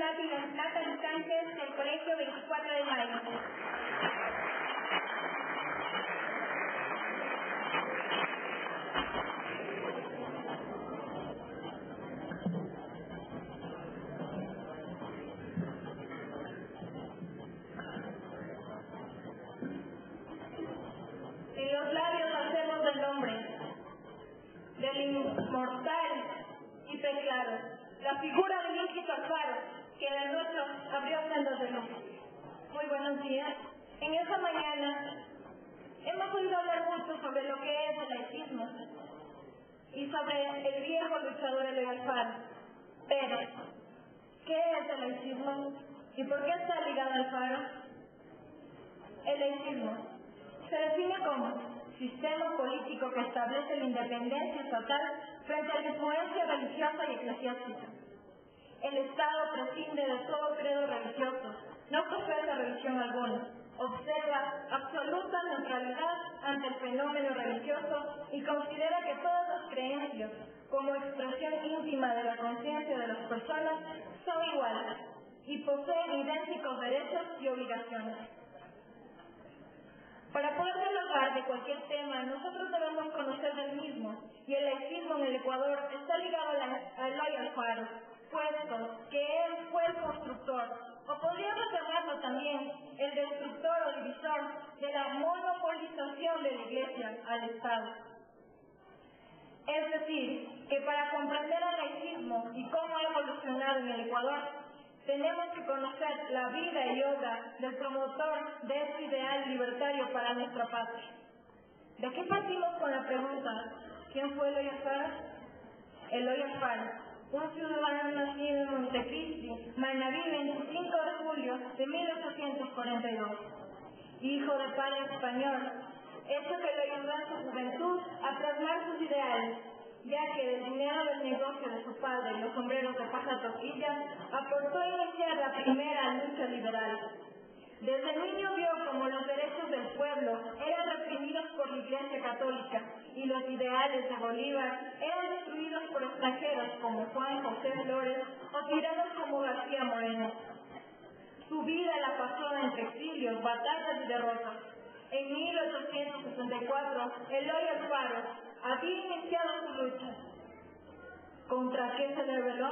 Nathan Sánchez del Colegio 24 de Mayo. En los labios hacemos del nombre, del inmortal y claro, la figura de Luis Alfaro, que en la noche abrió sendas de luz. Muy buenos días. En esta mañana hemos oído hablar mucho sobre lo que es el laicismo y sobre el viejo luchador Eloy Alfaro. Pero, ¿qué es el laicismo y por qué está ligado al Alfaro? El laicismo se define como sistema político que establece la independencia estatal frente a la influencia religiosa y eclesiástica. El Estado prescinde de todo credo religioso, no profesa religión alguna, observa absoluta neutralidad ante el fenómeno religioso y considera que todas las creencias, como expresión íntima de la conciencia de las personas, son iguales y poseen idénticos derechos y obligaciones. Para poder dialogar de cualquier tema, nosotros debemos conocer del mismo, y el laicismo en el Ecuador está ligado a Eloy Alfaro, puesto que él fue el constructor, o podríamos llamarlo también el destructor o divisor de la monopolización de la Iglesia al Estado. Es decir, que para comprender el laicismo y cómo ha evolucionado en el Ecuador, tenemos que conocer la vida y obra del promotor de este ideal libertario para nuestra patria. De aquí partimos con la pregunta: ¿quién fue Eloy Alfaro? Eloy Alfaro, un ciudadano nacido en Montecristi, Manabí, 25 de julio de 1842, hijo de padre español, hecho que lo ayudó en su juventud a plasmar sus ideales, ya que del dinero del negocio de su padre y los sombreros de paja toquilla, aportó a iniciar la primera lucha liberal. Desde niño vio como los derechos del pueblo eran reprimidos por la Iglesia Católica y los ideales de Bolívar eran destruidos por extranjeros como Juan José Flores o tiranos como García Moreno. Su vida la pasó entre exilios, batallas y derrotas. En 1864, Eloy Alfaro había iniciado su lucha. ¿Contra qué se rebeló?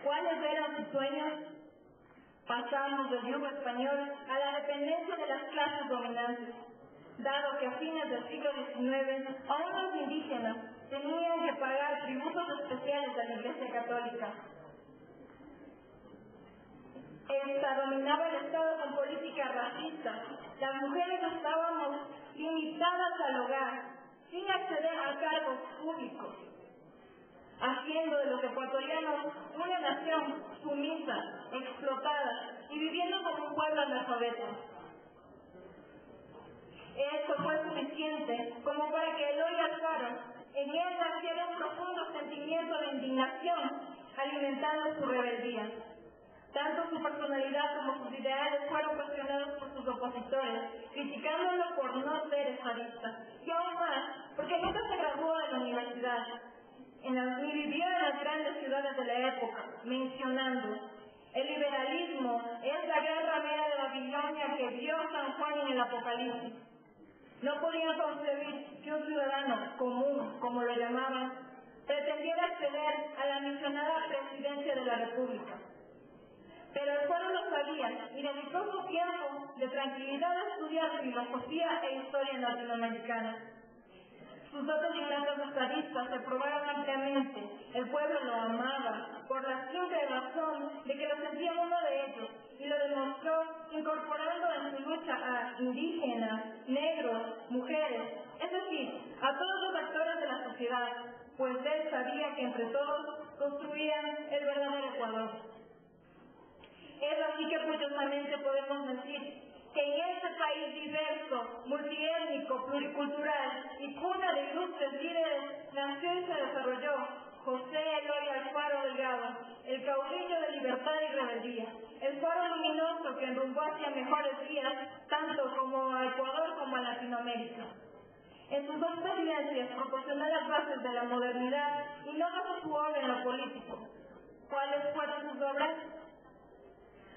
¿Cuáles eran sus sueños? Pasamos del yugo español a la dependencia de las clases dominantes, dado que a fines del siglo XIX aún los indígenas tenían que pagar tributos especiales a la Iglesia Católica. Esta dominaba el Estado con políticas racistas. Las mujeres estábamos limitadas al hogar, sin acceder a cargos públicos, haciendo de los ecuatorianos una nación sumisa, explotada y viviendo como un pueblo analfabeto. Esto fue suficiente como para que Eloy Alfaro en él naciera un profundo sentimiento de indignación, alimentando su rebeldía. Tanto su personalidad como sus ideales fueron cuestionados por sus opositores, criticándolo por no ser estadista. Y aún más, porque nunca se graduó de la universidad, ni vivió en las grandes ciudades de la época, mencionando: el liberalismo es la gran ramera de Babilonia que vio San Juan en el Apocalipsis. No podían concebir que un ciudadano común, como lo llamaban, pretendiera acceder a la mencionada presidencia de la República. Pero Alfaro lo sabía y dedicó su tiempo de tranquilidad a estudiar filosofía e historia latinoamericana. Sus dotes innatos estadistas se probaron ampliamente. El pueblo lo amaba por la simple razón de que lo sentía uno de ellos, y lo demostró incorporando en su lucha a indígenas, negros, mujeres, es decir, a todos los actores de la sociedad, pues él sabía que entre todos construían el verdadero Ecuador. Es así que orgullosamente podemos decir que en este país diverso, multiétnico, pluricultural y cuna de ilustres líderes, nació y se desarrolló José Eloy Alfaro Delgado, el caudillo de libertad y rebeldía, el faro luminoso que enrumbó hacia mejores días, tanto como a Ecuador como a Latinoamérica. En sus dos presidencias proporcionó las bases de la modernidad y no basó su obra en lo político. ¿Cuáles fueron sus obras?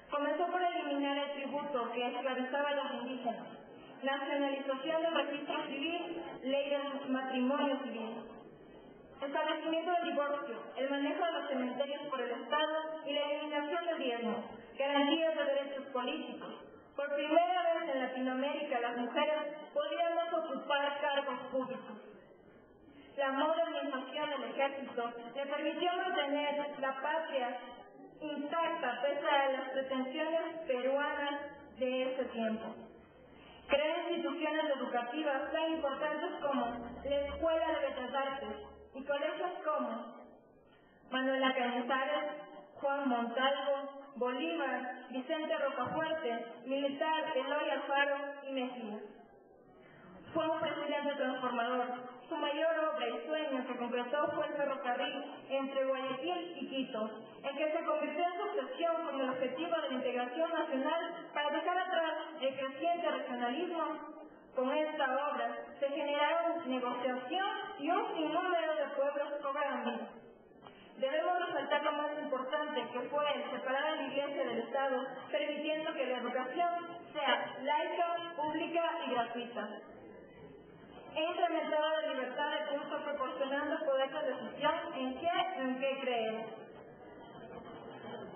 Comenzó por eliminar el tributo que esclavizaba a los indígenas, nacionalización del registro civil, ley del matrimonio civil, establecimiento del divorcio, el manejo de los cementerios por el Estado y la eliminación del diezmo, garantías de derechos políticos. Por primera vez en Latinoamérica las mujeres podíamos ocupar cargos públicos. La modernización del ejército le permitió mantener la patria intacta pese a las pretensiones peruanas de ese tiempo. Creó instituciones educativas tan importantes como la Escuela de Bellas Artes y colegios como Manuela Cañizares, Juan Montalvo, Bolívar, Vicente Rocafuerte, Militar, Eloy Alfaro y Mejía. Fue un presidente transformador. Su mayor obra y sueño que concretó fue el ferrocarril entre Guayaquil y Quito, en que se convirtió en su obsesión con el objetivo de la integración nacional para dejar atrás el creciente regionalismo. Con esta obra se generaron negociación y un sinnúmero de pueblos cobraron vida. Debemos resaltar lo más importante, que fue el separar a la Iglesia del Estado, permitiendo que la educación sea laica, pública y gratuita. He incrementado la libertad de culto proporcionando poder de decisión en qué creer.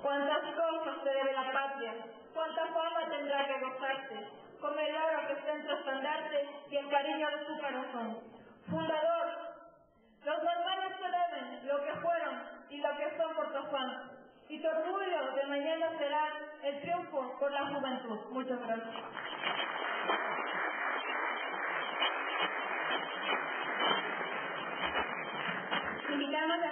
¿Cuántas cosas se debe la patria? ¿Cuánta fama tendrá que gozarse? Con el oro que está en su estandarte y el cariño de su corazón. Fundador, los hermanos se deben lo que fueron y lo que son por tu afán. Y tu orgullo de mañana será el triunfo por la juventud. Muchas gracias.